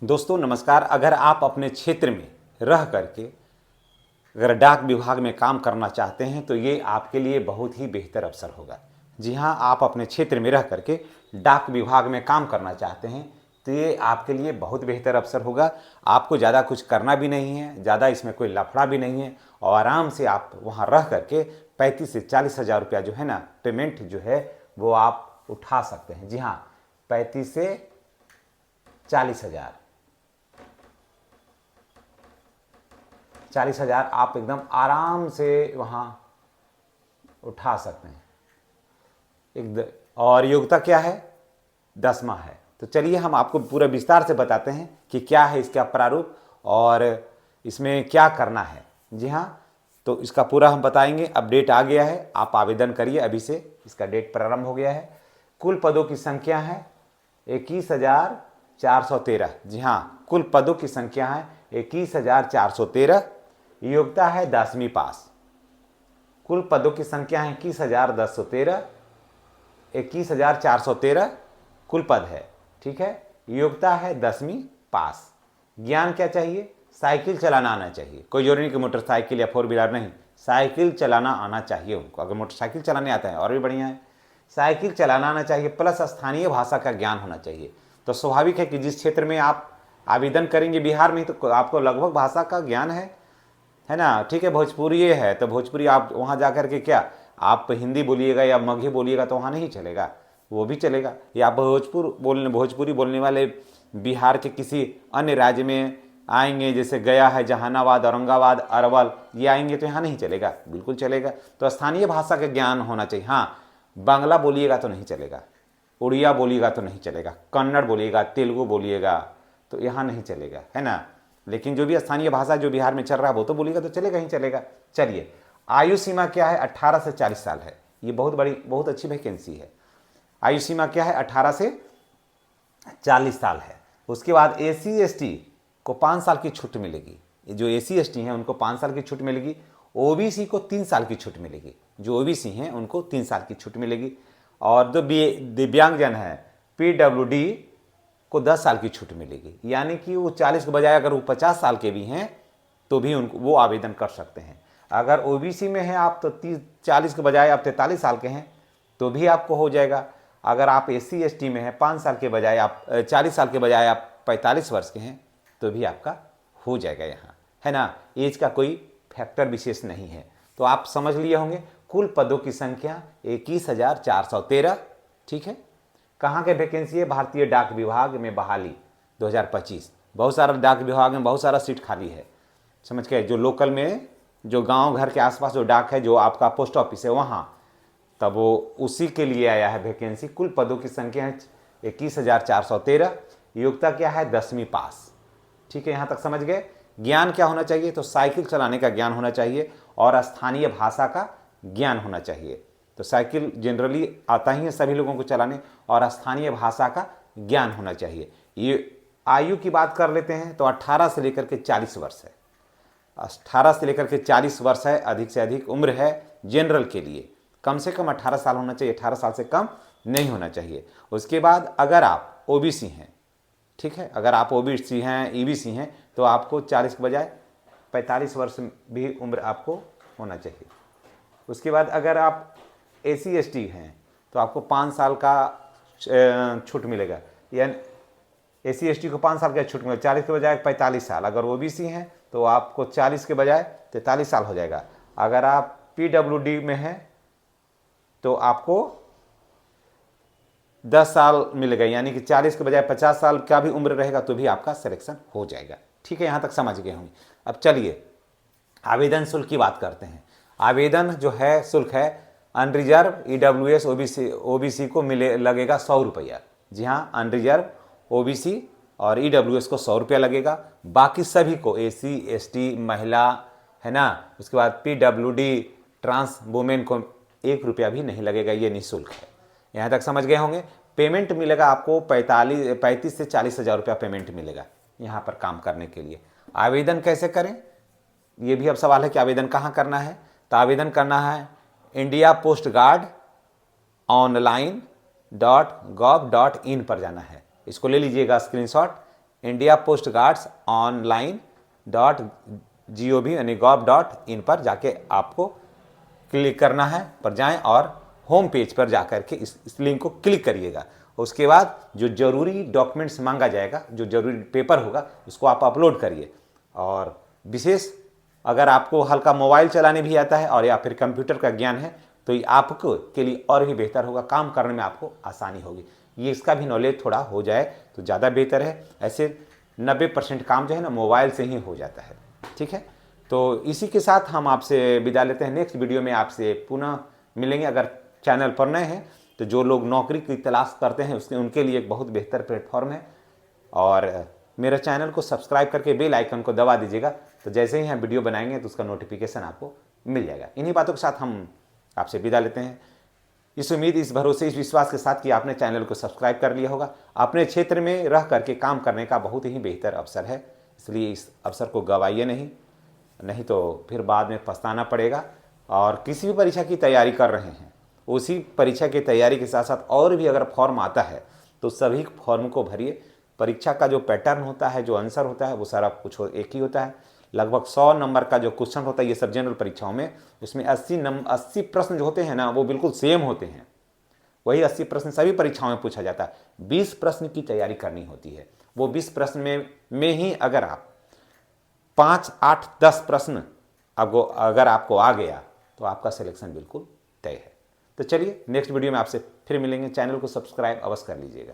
दोस्तों नमस्कार। अगर आप अपने क्षेत्र में रह करके अगर डाक विभाग में काम करना चाहते हैं तो ये आपके लिए बहुत ही बेहतर अवसर होगा। जी हाँ, आप अपने क्षेत्र में रह करके डाक विभाग में काम करना चाहते हैं तो ये आपके लिए बहुत बेहतर अवसर होगा। आपको ज़्यादा कुछ करना भी नहीं है, ज़्यादा इसमें कोई लफड़ा भी नहीं है और आराम से आप वहाँ रह करके 35 से 40 हज़ार रुपया जो है ना पेमेंट जो है वो आप उठा सकते हैं। जी हाँ, 35 से 40 हज़ार 40 हज़ार आप एकदम आराम से वहाँ उठा सकते हैं। और योग्यता क्या है? 10वां है। तो चलिए हम आपको पूरा विस्तार से बताते हैं कि क्या है इसका प्रारूप और इसमें क्या करना है। जी हाँ, तो इसका पूरा हम बताएंगे। अपडेट आ गया है, आप आवेदन करिए अभी से, इसका डेट प्रारंभ हो गया है। कुल पदों की संख्या है 21,413। जी हाँ, कुल पदों की संख्या है 21,413। योग्यता है 10वीं पास। कुल पदों की संख्या है 21,1013, 21,413 कुल पद है। ठीक है, योग्यता है 10वीं पास। ज्ञान क्या चाहिए? साइकिल चलाना आना चाहिए। कोई जरूरी नहीं कि मोटरसाइकिल या 4 व्हीलर, नहीं, साइकिल चलाना आना चाहिए उनको। अगर मोटरसाइकिल चलाने आता है और भी बढ़िया है। साइकिल चलाना आना चाहिए प्लस स्थानीय भाषा का ज्ञान होना चाहिए। तो स्वाभाविक है कि जिस क्षेत्र में आप आवेदन करेंगे बिहार में तो आपको लगभग भाषा का ज्ञान है ना। ठीक है, भोजपुरी है तो भोजपुरी आप वहाँ जा कर के क्या आप हिंदी बोलिएगा या मगही बोलिएगा तो वहाँ नहीं चलेगा, वो भी चलेगा। या भोजपुरी बोलने वाले बिहार के किसी अन्य राज्य में आएंगे, जैसे गया है, जहानाबाद, औरंगाबाद, अरवल, ये आएंगे तो यहाँ नहीं चलेगा, बिल्कुल चलेगा। तो स्थानीय भाषा का ज्ञान होना चाहिए। हाँ, बांग्ला बोलिएगा तो नहीं चलेगा, उड़िया बोलिएगा तो नहीं चलेगा, कन्नड़ बोलिएगा, तेलुगु बोलिएगा तो यहाँ नहीं चलेगा, है ना। लेकिन जो भी स्थानीय भाषा जो बिहार में चल रहा है वो तो बोलिएगा तो चलेगा ही चलेगा। चलिए, आयु सीमा क्या है? 18 से 40 साल है। ये बहुत अच्छी वैकेंसी है। आयु सीमा क्या है? 18 से 40 साल है। उसके बाद SC ST को 5 साल की छूट मिलेगी। जो SC ST हैं उनको 5 साल की छूट मिलेगी। OBC को 3 साल की छूट मिलेगी। जो OBC हैं उनको 3 साल की छूट मिलेगी। और जो दिव्यांगजन है PWD को 10 साल की छूट मिलेगी। यानी कि वो 40 के बजाय अगर वो 50 साल के भी हैं तो भी उनको वो आवेदन कर सकते हैं। अगर OBC में हैं आप तो 40 के बजाय आप 43 साल के हैं तो भी आपको हो जाएगा। अगर आप SC ST में हैं 5 साल के बजाय आप 40 साल के बजाय आप 45 वर्ष के हैं तो भी आपका हो जाएगा यहाँ, है ना। एज का कोई फैक्टर विशेष नहीं है। तो आप समझ लिए होंगे कुल पदों की संख्या 21,413। ठीक है, कहाँ के वैकेंसी है? भारतीय डाक विभाग में बहाली 2025। बहुत सारा डाक विभाग में बहुत सारा सीट खाली है, समझ के। जो लोकल में जो गांव घर के आसपास जो डाक है, जो आपका पोस्ट ऑफिस है वहाँ, तब वो उसी के लिए आया है वैकेंसी। कुल पदों की संख्या है 21,413। योग्यता क्या है? 10वीं पास। ठीक है, यहाँ तक समझ गए। ज्ञान क्या होना चाहिए? तो साइकिल चलाने का ज्ञान होना चाहिए और स्थानीय भाषा का ज्ञान होना चाहिए। तो साइकिल जनरली आता ही है सभी लोगों को चलाने, और स्थानीय भाषा का ज्ञान होना चाहिए। ये आयु की बात कर लेते हैं तो 18 से लेकर के 40 वर्ष है। 18 से लेकर के 40 वर्ष है, अधिक से अधिक उम्र है जनरल के लिए। कम से कम 18 साल होना चाहिए, 18 साल से कम नहीं होना चाहिए। उसके बाद अगर आप OBC हैं, ठीक है, अगर आप OBC हैं, EBC हैं तो आपको 40 के बजाय 45 वर्ष भी उम्र आपको होना चाहिए। उसके बाद अगर आप SC ST हैं तो आपको 5 साल का छूट मिलेगा। यानी SC ST को 5 साल का छूट मिलेगा, 40 के बजाय 45 साल। अगर OBC हैं तो आपको 40 के बजाय 43 साल हो जाएगा। अगर आप PWD में हैं तो आपको 10 साल मिलेगा, यानी कि 40 के बजाय 50 साल का भी उम्र रहेगा तो भी आपका सिलेक्शन हो जाएगा। ठीक है, यहाँ तक समझ गए होंगे। अब चलिए आवेदन शुल्क की बात करते हैं। आवेदन जो है शुल्क है अनरिजर्व EWS OBC को लगेगा 100 रुपया। जी हाँ, अनरिजर्व OBC और EWS को 100 रुपया लगेगा। बाकी सभी को SC ST महिला, है ना, उसके बाद PWD ट्रांस वुमेन को 1 रुपया भी नहीं लगेगा, ये निःशुल्क है। यहाँ तक समझ गए होंगे। पेमेंट मिलेगा आपको 35 से 40 हज़ार रुपया पेमेंट मिलेगा यहाँ पर काम करने के लिए। आवेदन कैसे करें? ये भी अब सवाल है कि आवेदन कहाँ करना है। तो आवेदन करना है इंडिया पोस्ट गार्ड online.gov.in पर जाना है। इसको ले लीजिएगा screenshot. India post guards online .gov यानी gov.in पर जाके आपको क्लिक करना है, पर जाएं और होम पेज पर जाकर के इस लिंक को क्लिक करिएगा। उसके बाद जो जरूरी डॉक्यूमेंट्स मांगा जाएगा, जो जरूरी पेपर होगा, उसको आप अपलोड करिए। और विशेष अगर आपको हल्का मोबाइल चलाने भी आता है और या फिर कंप्यूटर का ज्ञान है तो ये आपको के लिए और भी बेहतर होगा, काम करने में आपको आसानी होगी। ये इसका भी नॉलेज थोड़ा हो जाए तो ज़्यादा बेहतर है। ऐसे 90% काम जो है ना मोबाइल से ही हो जाता है। ठीक है, तो इसी के साथ हम आपसे विदा लेते हैं। नेक्स्ट वीडियो में आपसे पुनः मिलेंगे। अगर चैनल पर नए हैं तो जो लोग नौकरी की तलाश करते हैं उनके लिए एक बहुत बेहतर प्लेटफॉर्म है। और मेरे चैनल को सब्सक्राइब करके बेल आइकन को दबा दीजिएगा, तो जैसे ही हम वीडियो बनाएंगे तो उसका नोटिफिकेशन आपको मिल जाएगा। इन्हीं बातों के साथ हम आपसे विदा लेते हैं, इस उम्मीद, इस भरोसे, इस विश्वास के साथ कि आपने चैनल को सब्सक्राइब कर लिया होगा। अपने क्षेत्र में रह करके काम करने का बहुत ही बेहतर अवसर है, इसलिए इस अवसर को गवाइए नहीं तो फिर बाद में पछताना पड़ेगा। और किसी भी परीक्षा की तैयारी कर रहे हैं, उसी परीक्षा की तैयारी के साथ साथ और भी अगर फॉर्म आता है तो सभी फॉर्म को भरिए। परीक्षा का जो पैटर्न होता है, जो आंसर होता है, वो सारा कुछ एक ही होता है। लगभग 100 नंबर का जो क्वेश्चन होता है ये सब जनरल परीक्षाओं में, उसमें 80 प्रश्न जो होते हैं ना वो बिल्कुल सेम होते हैं। वही 80 प्रश्न सभी परीक्षाओं में पूछा जाता है। 20 प्रश्न की तैयारी करनी होती है। वो 20 प्रश्न में ही अगर आप 5, 8, 10 प्रश्न अगर आपको आ गया तो आपका सिलेक्शन बिल्कुल तय है। तो चलिए नेक्स्ट वीडियो में आपसे फिर मिलेंगे। चैनल को सब्सक्राइब अवश्य कर लीजिएगा।